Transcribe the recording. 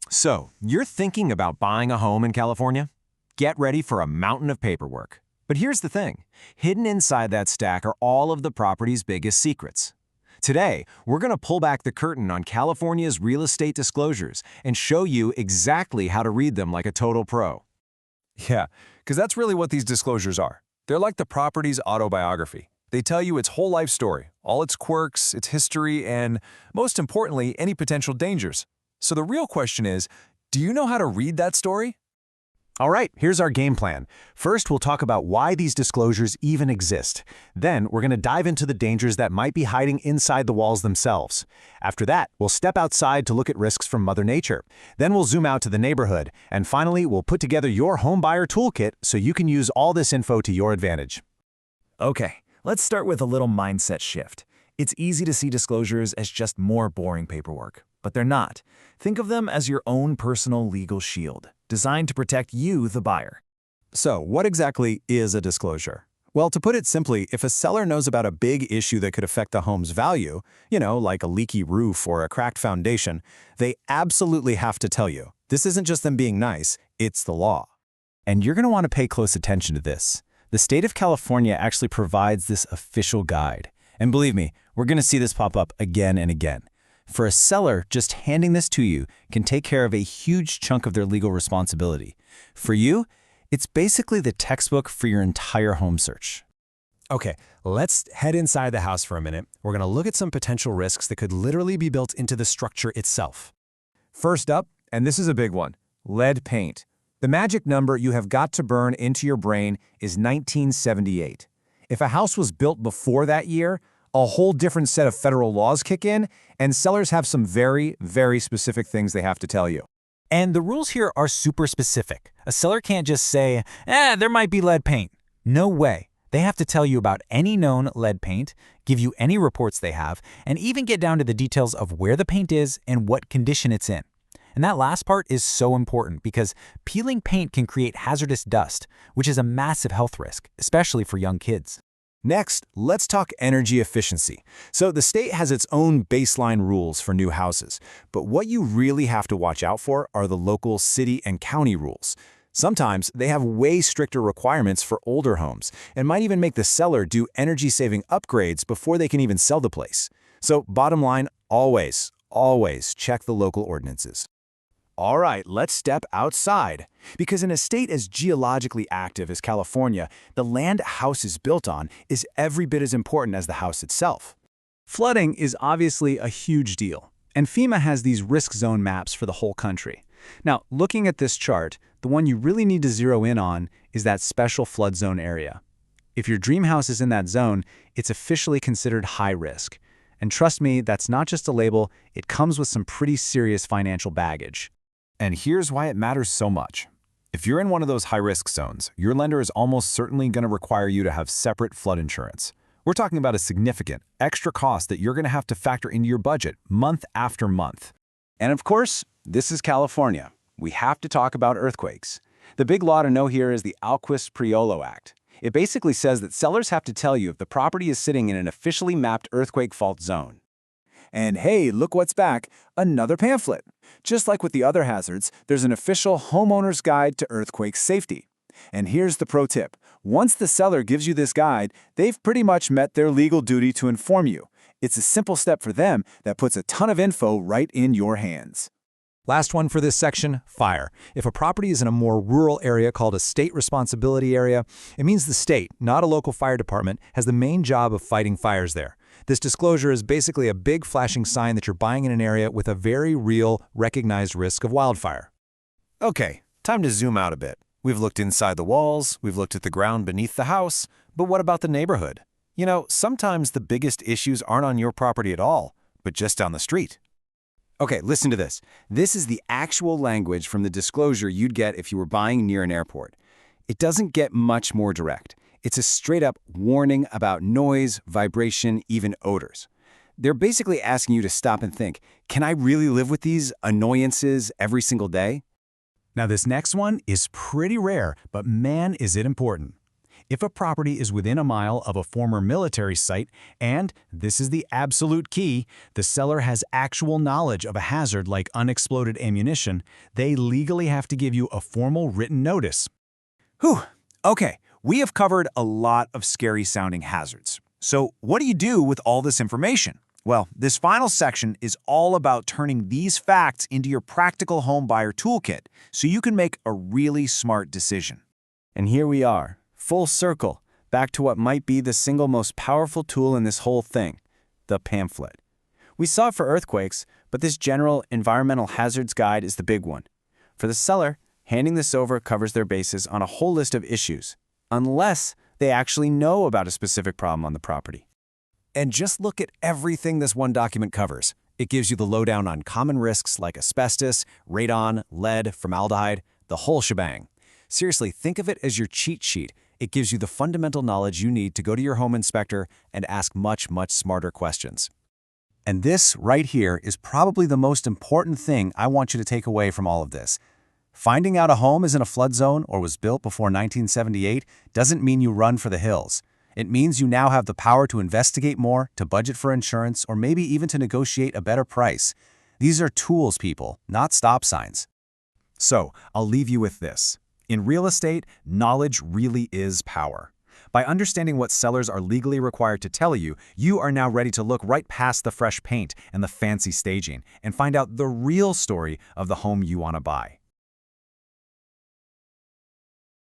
So, you're thinking about buying a home in California? Get ready for a mountain of paperwork. But here's the thing, hidden inside that stack are all of the property's biggest secrets. Today, we're going to pull back the curtain on California's real estate disclosures and show you exactly how to read them like a total pro. Yeah, because that's really what these disclosures are. They're like the property's autobiography. They tell you its whole life story, all its quirks, its history, and, most importantly, any potential dangers. So the real question is, do you know how to read that story? All right, here's our game plan. First, we'll talk about why these disclosures even exist. Then, we're going to dive into the dangers that might be hiding inside the walls themselves. After that, we'll step outside to look at risks from Mother Nature. Then we'll zoom out to the neighborhood. And finally, we'll put together your home buyer toolkit so you can use all this info to your advantage. Okay, let's start with a little mindset shift. It's easy to see disclosures as just more boring paperwork, but they're not. Think of them as your own personal legal shield, designed to protect you, the buyer. So, what exactly is a disclosure? Well, to put it simply, if a seller knows about a big issue that could affect the home's value, like a leaky roof or a cracked foundation, they absolutely have to tell you. This isn't just them being nice, it's the law. And you're going to want to pay close attention to this. The state of California actually provides this official guide. And believe me, we're going to see this pop up again and again. For a seller, just handing this to you can take care of a huge chunk of their legal responsibility. For you, it's basically the textbook for your entire home search. Okay, let's head inside the house for a minute. We're going to look at some potential risks that could literally be built into the structure itself. First up, and this is a big one, lead paint. The magic number you have got to burn into your brain is 1978. If a house was built before that year, a whole different set of federal laws kick in, and sellers have some very, very specific things they have to tell you. And the rules here are super specific. A seller can't just say, there might be lead paint. No way. They have to tell you about any known lead paint, give you any reports they have, and even get down to the details of where the paint is and what condition it's in. And that last part is so important because peeling paint can create hazardous dust, which is a massive health risk, especially for young kids. Next, let's talk energy efficiency. So the state has its own baseline rules for new houses, but what you really have to watch out for are the local city and county rules. Sometimes they have way stricter requirements for older homes and might even make the seller do energy-saving upgrades before they can even sell the place. So bottom line, always check the local ordinances. All right, let's step outside. Because in a state as geologically active as California, the land a house is built on is every bit as important as the house itself. Flooding is obviously a huge deal, and FEMA has these risk zone maps for the whole country. Now, looking at this chart, the one you really need to zero in on is that special flood zone area. If your dream house is in that zone, it's officially considered high risk. And trust me, that's not just a label, it comes with some pretty serious financial baggage. And here's why it matters so much. If you're in one of those high-risk zones, your lender is almost certainly going to require you to have separate flood insurance. We're talking about a significant, extra cost that you're going to have to factor into your budget month after month. And of course, this is California. We have to talk about earthquakes. The big law to know here is the Alquist-Priolo Act. It basically says that sellers have to tell you if the property is sitting in an officially mapped earthquake fault zone. And hey, look what's back, another pamphlet. Just like with the other hazards, there's an official homeowner's guide to earthquake safety. And here's the pro tip. Once the seller gives you this guide, they've pretty much met their legal duty to inform you. It's a simple step for them that puts a ton of info right in your hands. Last one for this section, fire. If a property is in a more rural area called a state responsibility area, it means the state, not a local fire department, has the main job of fighting fires there. This disclosure is basically a big flashing sign that you're buying in an area with a very real, recognized risk of wildfire. Okay, time to zoom out a bit. We've looked inside the walls, we've looked at the ground beneath the house, but what about the neighborhood? Sometimes the biggest issues aren't on your property at all, but just down the street. Okay, listen to this. This is the actual language from the disclosure you'd get if you were buying near an airport. It doesn't get much more direct. It's a straight-up warning about noise, vibration, even odors. They're basically asking you to stop and think, can I really live with these annoyances every single day? Now this next one is pretty rare, but man is it important. If a property is within a mile of a former military site, and, this is the absolute key, the seller has actual knowledge of a hazard like unexploded ammunition, they legally have to give you a formal written notice. Whew. Okay, we have covered a lot of scary-sounding hazards. So what do you do with all this information? Well, this final section is all about turning these facts into your practical home buyer toolkit so you can make a really smart decision. And here we are, full circle, back to what might be the single most powerful tool in this whole thing, the pamphlet. We saw it for earthquakes, but this general environmental hazards guide is the big one. For the seller, handing this over covers their bases on a whole list of issues, unless they actually know about a specific problem on the property. And just look at everything this one document covers. It gives you the lowdown on common risks like asbestos, radon, lead, formaldehyde, the whole shebang. Seriously, think of it as your cheat sheet. It gives you the fundamental knowledge you need to go to your home inspector and ask much, much smarter questions. And this right here is probably the most important thing I want you to take away from all of this. Finding out a home is in a flood zone or was built before 1978 doesn't mean you run for the hills. It means you now have the power to investigate more, to budget for insurance, or maybe even to negotiate a better price. These are tools, people, not stop signs. So, I'll leave you with this. In real estate, knowledge really is power. By understanding what sellers are legally required to tell you, you are now ready to look right past the fresh paint and the fancy staging and find out the real story of the home you want to buy.